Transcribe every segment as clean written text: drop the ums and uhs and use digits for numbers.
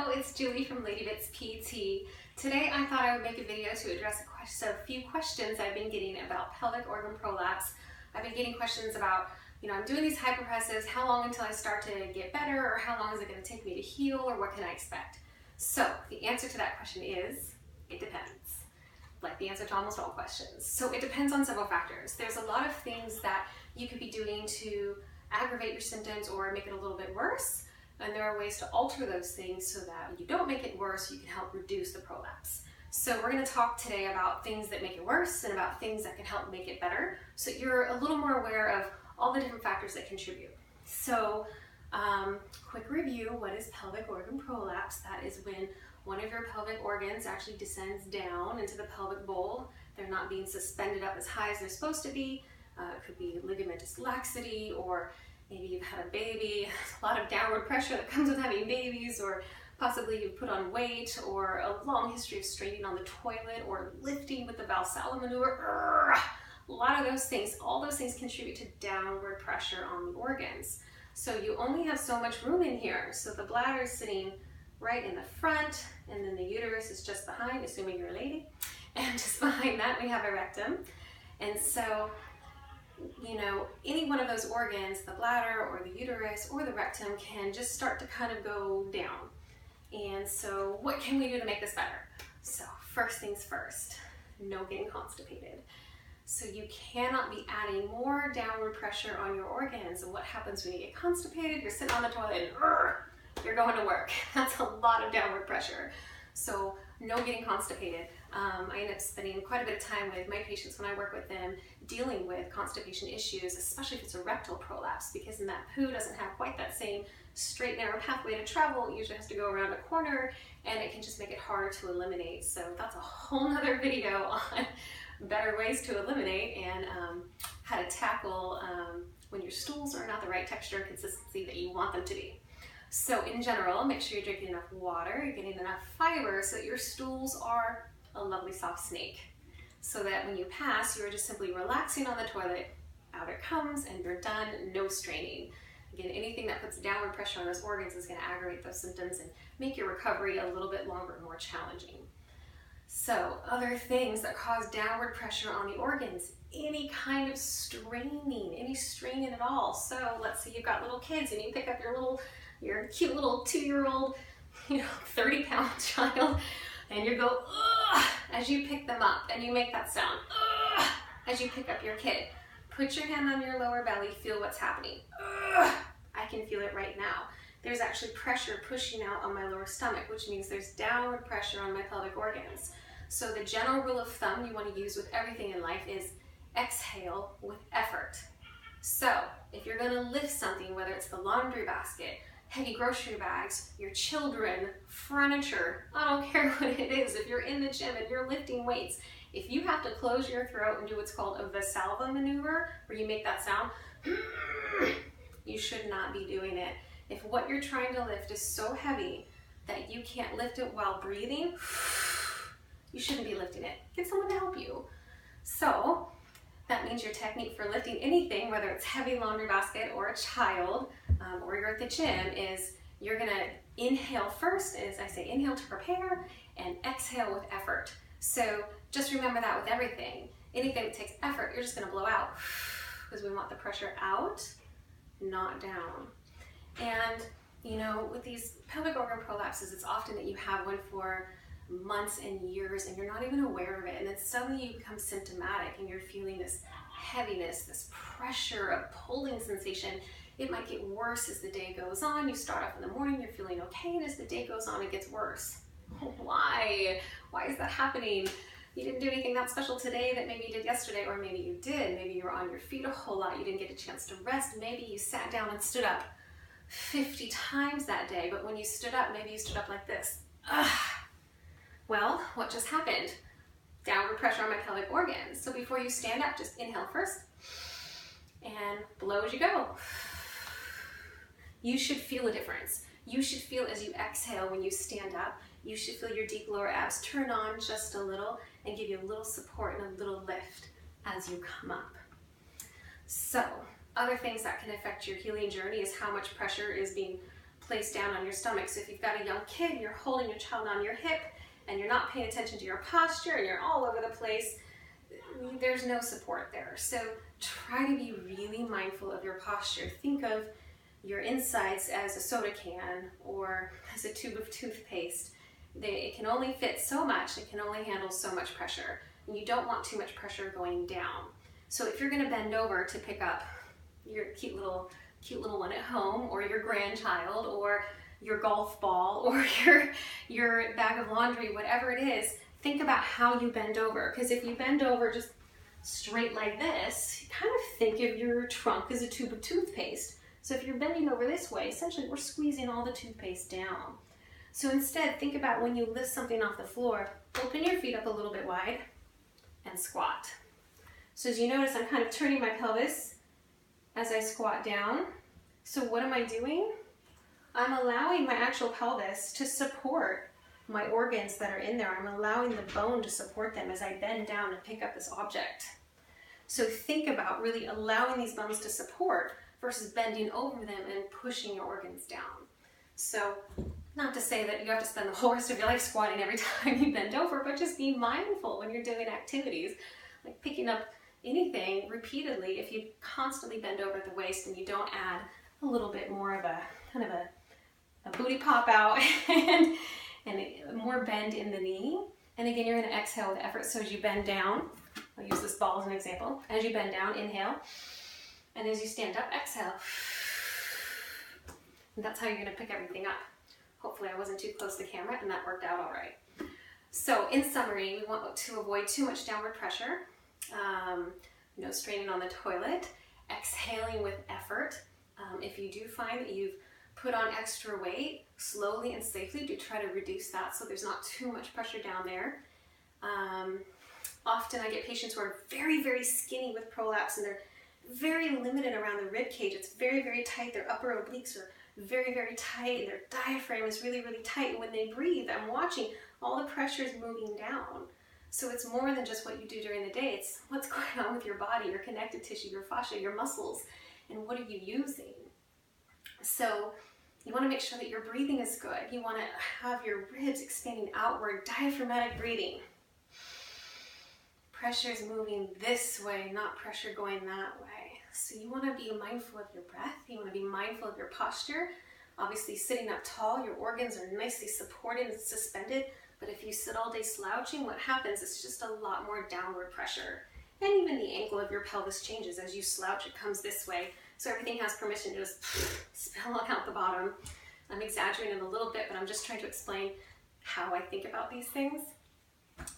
Hello, it's Julie from Lady Bits PT. Today I thought I would make a video to address a few questions I've been getting about pelvic organ prolapse. I've been getting questions about, I'm doing these hyperpressives, how long until I start to get better, or how long is it going to take me to heal, or what can I expect? So the answer to that question is, it depends. Like the answer to almost all questions. So it depends on several factors. There's a lot of things that you could be doing to aggravate your symptoms or make it a little bit worse. And there are ways to alter those things so that when you don't make it worse, you can help reduce the prolapse. So we're going to talk today about things that make it worse and about things that can help make it better, so you're a little more aware of all the different factors that contribute. So quick review, what is pelvic organ prolapse? That is when one of your pelvic organs actually descends down into the pelvic bowl. They're not being suspended up as high as they're supposed to be. It could be ligamentous laxity, or maybe you've had a baby, a lot of downward pressure that comes with having babies, or possibly you've put on weight, or a long history of straining on the toilet, or lifting with the Visalo Maneuver. A lot of those things, all those things contribute to downward pressure on the organs. So you only have so much room in here. So the bladder is sitting right in the front, and then the uterus is just behind, assuming you're a lady. And just behind that we have a rectum. And so any one of those organs, the bladder or the uterus or the rectum, can just start to kind of go down. And so what can we do to make this better? So first things first, no getting constipated. So you cannot be adding more downward pressure on your organs. And what happens when you get constipated? You're sitting on the toilet and you're going to work. That's a lot of downward pressure. So no getting constipated. I end up spending quite a bit of time with my patients when I work with them dealing with constipation issues, especially if it's a rectal prolapse, because then that poo doesn't have quite that same straight narrow pathway to travel. It usually has to go around a corner, and it can just make it harder to eliminate. So that's a whole nother video on better ways to eliminate and how to tackle when your stools are not the right texture and consistency that you want them to be. So in general, make sure you're drinking enough water, you're getting enough fiber so that your stools are a lovely soft snake. So that when you pass, you're just simply relaxing on the toilet, out it comes, and you're done, no straining. Again, anything that puts downward pressure on those organs is going to aggravate those symptoms and make your recovery a little bit longer and more challenging. So other things that cause downward pressure on the organs, any kind of straining, any straining at all. So let's say you've got little kids and you pick up your cute little 2-year-old, 30-pound child, and you go, ugh, as you pick them up, and you make that sound, ugh, as you pick up your kid. Put your hand on your lower belly, feel what's happening. Ugh, I can feel it right now. There's actually pressure pushing out on my lower stomach, which means there's downward pressure on my pelvic organs. So the general rule of thumb you want to use with everything in life is exhale with effort. So if you're going to lift something, whether it's the laundry basket, heavy grocery bags, your children, furniture, I don't care what it is. If you're in the gym and you're lifting weights, if you have to close your throat and do what's called a Visalo Maneuver, where you make that sound, you should not be doing it. If what you're trying to lift is so heavy that you can't lift it while breathing, you shouldn't be lifting it. Get someone to help you. So that means your technique for lifting anything, whether it's heavy laundry basket or a child, or you're at the gym, is you're gonna inhale first, as I say, inhale to prepare, and exhale with effort. So just remember that with everything. Anything that takes effort, you're just gonna blow out, because we want the pressure out, not down. And with these pelvic organ prolapses, it's often that you have one for months and years and you're not even aware of it, and then suddenly you become symptomatic and you're feeling this heaviness, this pressure, a pulling sensation. It might get worse as the day goes on. You start off in the morning, you're feeling okay, and as the day goes on, it gets worse. Why? Why is that happening? You didn't do anything that special today that maybe you did yesterday, or maybe you did. Maybe you were on your feet a whole lot. You didn't get a chance to rest. Maybe you sat down and stood up 50 times that day, but when you stood up, maybe you stood up like this. Well, what just happened? Downward pressure on my pelvic organs. So before you stand up, just inhale first and blow as you go. You should feel a difference. You should feel as you exhale when you stand up. You should feel your deep lower abs turn on just a little and give you a little support and a little lift as you come up. So other things that can affect your healing journey is how much pressure is being place down on your stomach. So if you've got a young kid, you're holding your child on your hip and you're not paying attention to your posture and you're all over the place, there's no support there. So try to be really mindful of your posture. Think of your insides as a soda can or as a tube of toothpaste. It can only fit so much, it can only handle so much pressure. And you don't want too much pressure going down. So if you're gonna bend over to pick up your cute little one at home, or your grandchild, or your golf ball, or your bag of laundry, whatever it is, think about how you bend over. Because if you bend over just straight like this, you kind of think of your trunk as a tube of toothpaste. So if you're bending over this way, essentially we're squeezing all the toothpaste down. So instead, think about when you lift something off the floor, open your feet up a little bit wide and squat. So as you notice, I'm kind of turning my pelvis as I squat down. So what am I doing? I'm allowing my actual pelvis to support my organs that are in there. I'm allowing the bone to support them as I bend down and pick up this object. So think about really allowing these bones to support versus bending over them and pushing your organs down. So not to say that you have to spend the whole rest of your life squatting every time you bend over, but just be mindful when you're doing activities like picking up anything repeatedly. If you constantly bend over at the waist and you don't add a little bit more of a kind of a booty pop out and more bend in the knee. And again, you're going to exhale with effort. So as you bend down, I'll use this ball as an example. As you bend down, inhale. And as you stand up, exhale. And that's how you're going to pick everything up. Hopefully I wasn't too close to the camera and that worked out all right. So in summary, we want to avoid too much downward pressure. No straining on the toilet. Exhaling with effort. If you do find that you've put on extra weight, slowly and safely do try to reduce that so there's not too much pressure down there. Often I get patients who are very, very skinny with prolapse and they're very limited around the rib cage. It's very, very tight. Their upper obliques are very, very tight and their diaphragm is really, really tight. And when they breathe, I'm watching all the pressure is moving down. So it's more than just what you do during the day. It's what's going on with your body, your connective tissue, your fascia, your muscles, and what are you using? So you want to make sure that your breathing is good. You want to have your ribs expanding outward, diaphragmatic breathing. Pressure is moving this way, not pressure going that way. So you want to be mindful of your breath. You want to be mindful of your posture. Obviously sitting up tall, your organs are nicely supported and suspended. But if you sit all day slouching, what happens is just a lot more downward pressure. And even the angle of your pelvis changes. As you slouch, it comes this way. So everything has permission to just spill on out the bottom. I'm exaggerating a little bit, but I'm just trying to explain how I think about these things.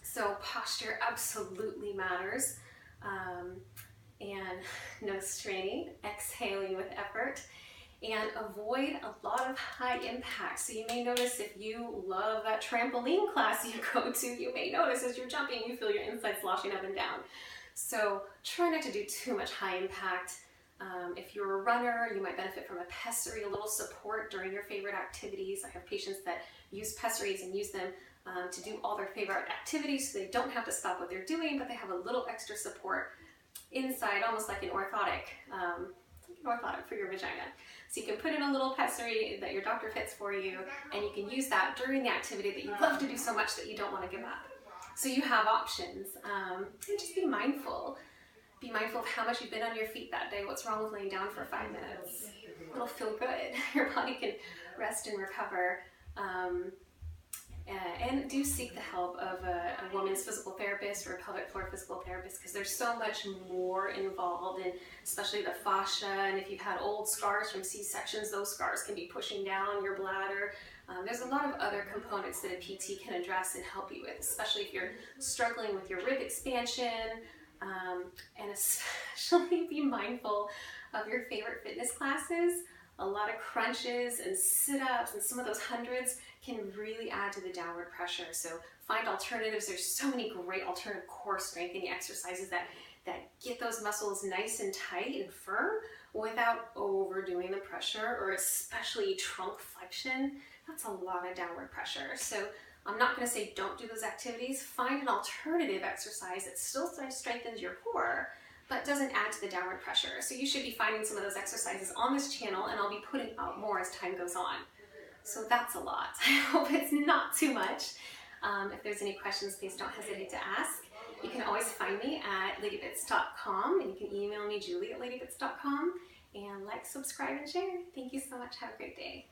So posture absolutely matters. And no straining, exhaling with effort, and avoid a lot of high impact. So you may notice if you love that trampoline class you go to, you may notice as you're jumping, you feel your insides sloshing up and down. So try not to do too much high impact. If you're a runner, you might benefit from a pessary, a little support during your favorite activities. I have patients that use pessaries and use them to do all their favorite activities so they don't have to stop what they're doing, but they have a little extra support inside, almost like an orthotic for your vagina. So you can put in a little pessary that your doctor fits for you, and you can use that during the activity that you love to do so much that you don't want to give up. So you have options, and just be mindful. Be mindful of how much you've been on your feet that day. What's wrong with laying down for 5 minutes? It'll feel good. Your body can rest and recover. And do seek the help of a woman's physical therapist or a pelvic floor physical therapist, because there's so much more involved in especially the fascia. And if you've had old scars from C-sections, those scars can be pushing down your bladder. There's a lot of other components that a PT can address and help you with, especially if you're struggling with your rib expansion. And especially be mindful of your favorite fitness classes. A lot of crunches and sit-ups and some of those hundreds can really add to the downward pressure. So find alternatives. There's so many great alternative core strengthening exercises that get those muscles nice and tight and firm without overdoing the pressure, or especially trunk flexion. That's a lot of downward pressure. So I'm not going to say don't do those activities. Find an alternative exercise that still strengthens your core, but doesn't add to the downward pressure. So you should be finding some of those exercises on this channel, and I'll be putting out more as time goes on. So that's a lot. I hope it's not too much. If there's any questions, please don't hesitate to ask. You can always find me at ladybits.com, and you can email me, Julie at ladybits.com, and like, subscribe, and share. Thank you so much. Have a great day.